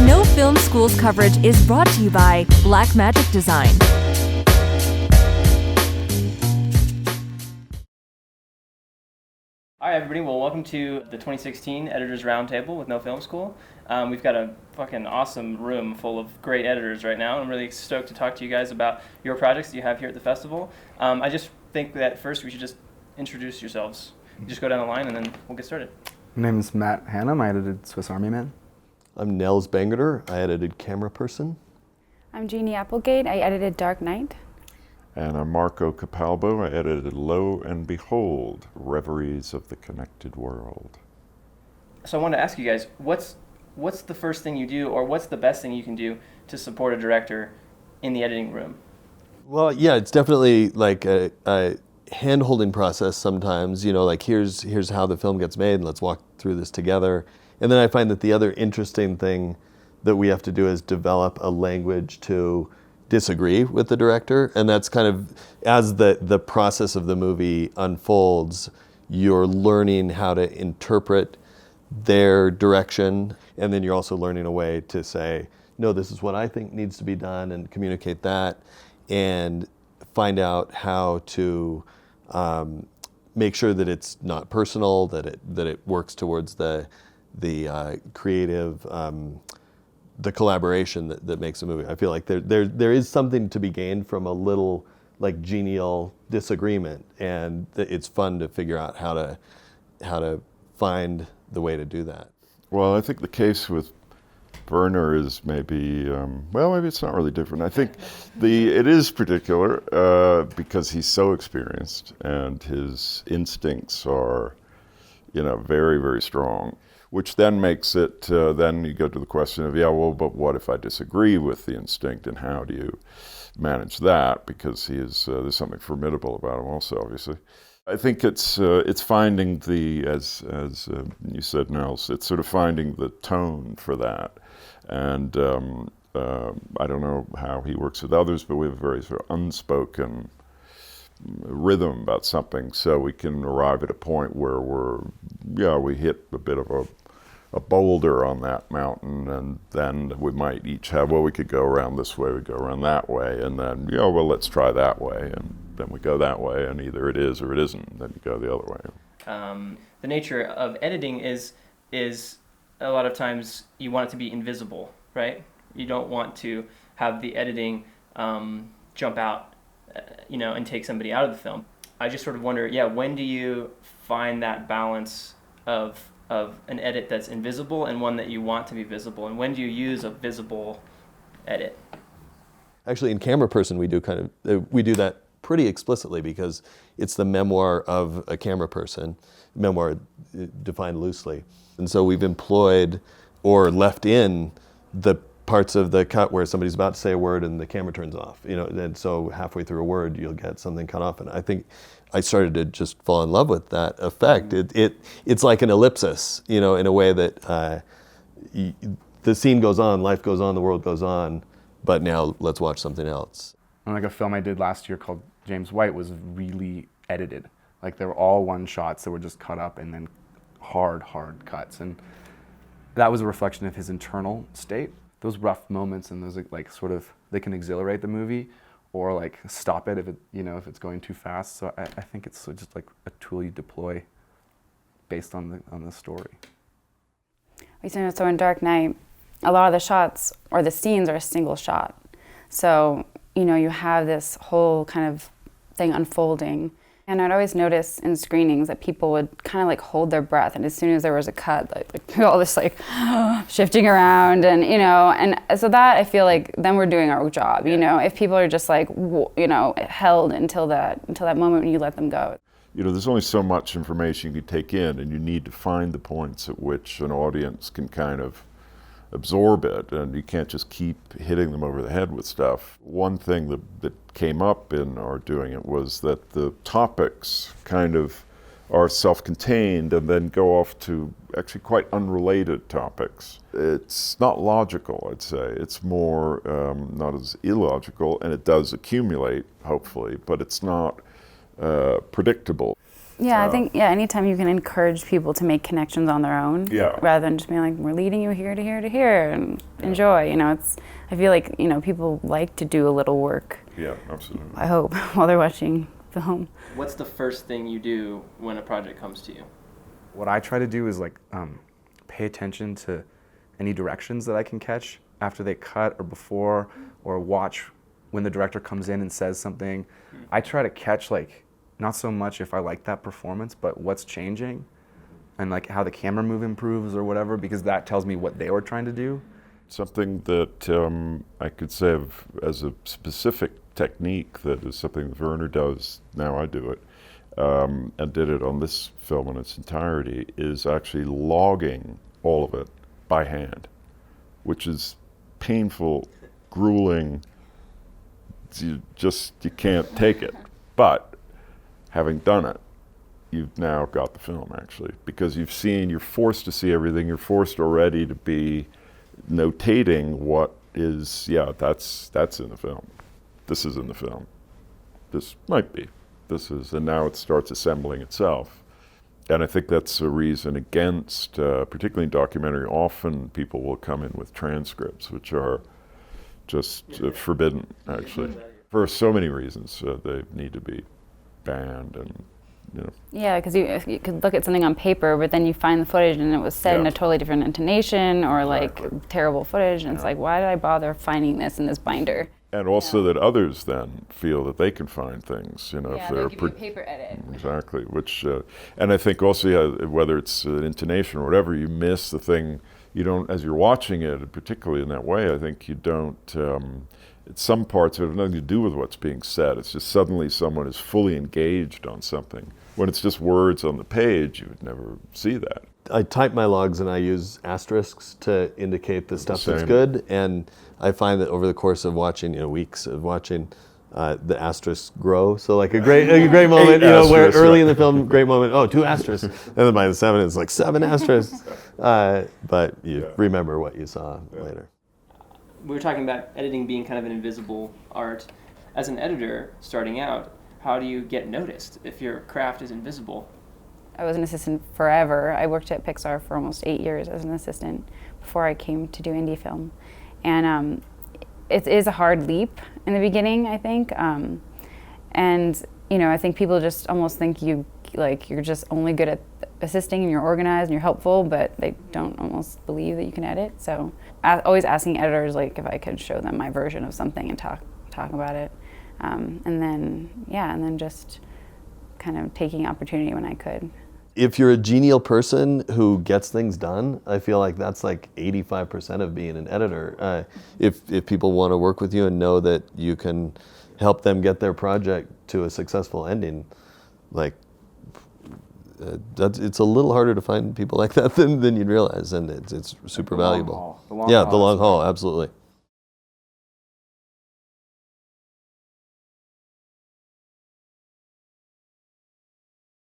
No Film School's coverage is brought to you by Blackmagic Design. All right, everybody. Well, welcome to the 2016 Editors Roundtable with No Film School. We've got a fucking awesome room full of great editors right now. I'm really stoked to talk to you guys about your projects that you have here at the festival. I just think that first we should just introduce yourselves. You just go down the line and then we'll get started. My name is Matt Hannum. I edited Swiss Army Man. I'm Nels Bangerter. I edited Camera Person. I'm Jeannie Applegate. I edited Dark Knight. And I'm Marco Capalbo. I edited Lo and Behold, Reveries of the Connected World. So I wanted to ask you guys, what's the first thing you do, or what's the best thing you can do to support a director in the editing room? Well, yeah, it's definitely like a hand-holding process sometimes, you know, like here's how the film gets made, and let's walk through this together. And then I find that the other interesting thing that we have to do is develop a language to disagree with the director, and that's kind of, as the process of the movie unfolds, you're learning how to interpret their direction, and then you're also learning a way to say, no, this is what I think needs to be done, and communicate that, and find out how to make sure that it's not personal, that it works towards the creative, the collaboration that makes a movie. I feel like there is something to be gained from a little like genial disagreement, and it's fun to figure out how to find the way to do that. Well, I think the case with Werner is maybe it's not really different. I think it is particular because he's so experienced and his instincts are, very, very strong. Which then makes it, then you go to the question of, but what if I disagree with the instinct, and how do you manage that? Because there's something formidable about him also, obviously. I think it's finding as you said, Nels, it's sort of finding the tone for that. And I don't know how he works with others, but we have a very sort of unspoken rhythm about something, so we can arrive at a point where we hit a bit of a boulder on that mountain, and then we might each have, we could go around this way, we go around that way, and then, let's try that way, and then we go that way, and either it is or it isn't, then you go the other way. The nature of editing is a lot of times you want it to be invisible, right? You don't want to have the editing jump out and take somebody out of the film. I just sort of wonder, when do you find that balance of an edit that's invisible and one that you want to be visible, and when do you use a visible edit? Actually, in Camera Person, we do that pretty explicitly, because it's the memoir of a camera person, memoir defined loosely, and so we've employed or left in the parts of the cut where somebody's about to say a word and the camera turns off, and so halfway through a word you'll get something cut off, and I think I started to just fall in love with that effect. It's like an ellipsis, in a way that the scene goes on, life goes on, the world goes on, but now let's watch something else. And like a film I did last year called James White was really edited. Like they were all one shots that were just cut up and then hard cuts, and that was a reflection of his internal state. Those rough moments and those like sort of, they can exhilarate the movie or like stop it if it's going too fast. So I think it's just like a tool you deploy based on the story. So in Dark Knight, a lot of the shots or the scenes are a single shot. So, you have this whole kind of thing unfolding. And I'd always notice in screenings that people would kind of like hold their breath, and as soon as there was a cut, like all this like shifting around, and and so that I feel like then we're doing our job. If people are just like held until that moment when you let them go. There's only so much information you can take in, and you need to find the points at which an audience can kind of absorb it, and you can't just keep hitting them over the head with stuff. One thing that came up in our doing it was that the topics kind of are self-contained and then go off to actually quite unrelated topics. It's not logical, I'd say. It's more not as illogical, and it does accumulate, hopefully, but it's not predictable. Yeah, I think anytime you can encourage people to make connections on their own, Yeah. rather than just being like, we're leading you here to here to here, and enjoy. You know, I feel like people like to do a little work. Yeah, absolutely. I hope while they're watching film. What's the first thing you do when a project comes to you? What I try to do is like pay attention to any directions that I can catch after they cut or before, or watch when the director comes in and says something. I try to catch like, not so much if I like that performance, but what's changing and like how the camera move improves or whatever, because that tells me what they were trying to do. Something that I could say as a specific technique that is something that Werner does, now I do it, and did it on this film in its entirety, is actually logging all of it by hand, which is painful, grueling, you can't take it. But having done it, you've now got the film actually, because you're forced to see everything, you're forced already to be notating what is, that's in the film. This is in the film. This might be. This is, and now it starts assembling itself. And I think that's a reason against, particularly in documentary, often people will come in with transcripts, which are just forbidden, actually. For so many reasons, they need to be banned and, Yeah, because you could look at something on paper, but then you find the footage and it was said in a totally different intonation or like terrible footage, and it's like, why did I bother finding this in this binder? And also that others then feel that they can find things, if they're give you a paper edit. Exactly, which, and I think also, whether it's an intonation or whatever, you miss the thing. You don't, as you're watching it, particularly in that way, I think you don't, some parts have nothing to do with what's being said. It's just suddenly someone is fully engaged on something. When it's just words on the page, you would never see that. I type my logs and I use asterisks to indicate the stuff that's good, and I find that over the course of watching, weeks of watching, the asterisks grow. So like a great moment, where early in the film, great moment, 2 asterisks, and then by the 7 it's like 7 asterisks. But you remember what you saw later. We were talking about editing being kind of an invisible art. As an editor starting out, how do you get noticed if your craft is invisible? I was an assistant forever. I worked at Pixar for almost 8 years as an assistant before I came to do indie film. And it is a hard leap in the beginning, I think. And I think people just almost think you're just only good at assisting and you're organized and you're helpful, but they don't almost believe that you can edit. So always asking editors if I could show them my version of something and talk about it. And then just kind of taking opportunity when I could. If you're a genial person who gets things done, I feel like that's like 85% of being an editor. If people want to work with you and know that you can help them get their project to a successful ending, it's a little harder to find people like that than you'd realize, and it's super valuable. The long haul, the long haul, absolutely.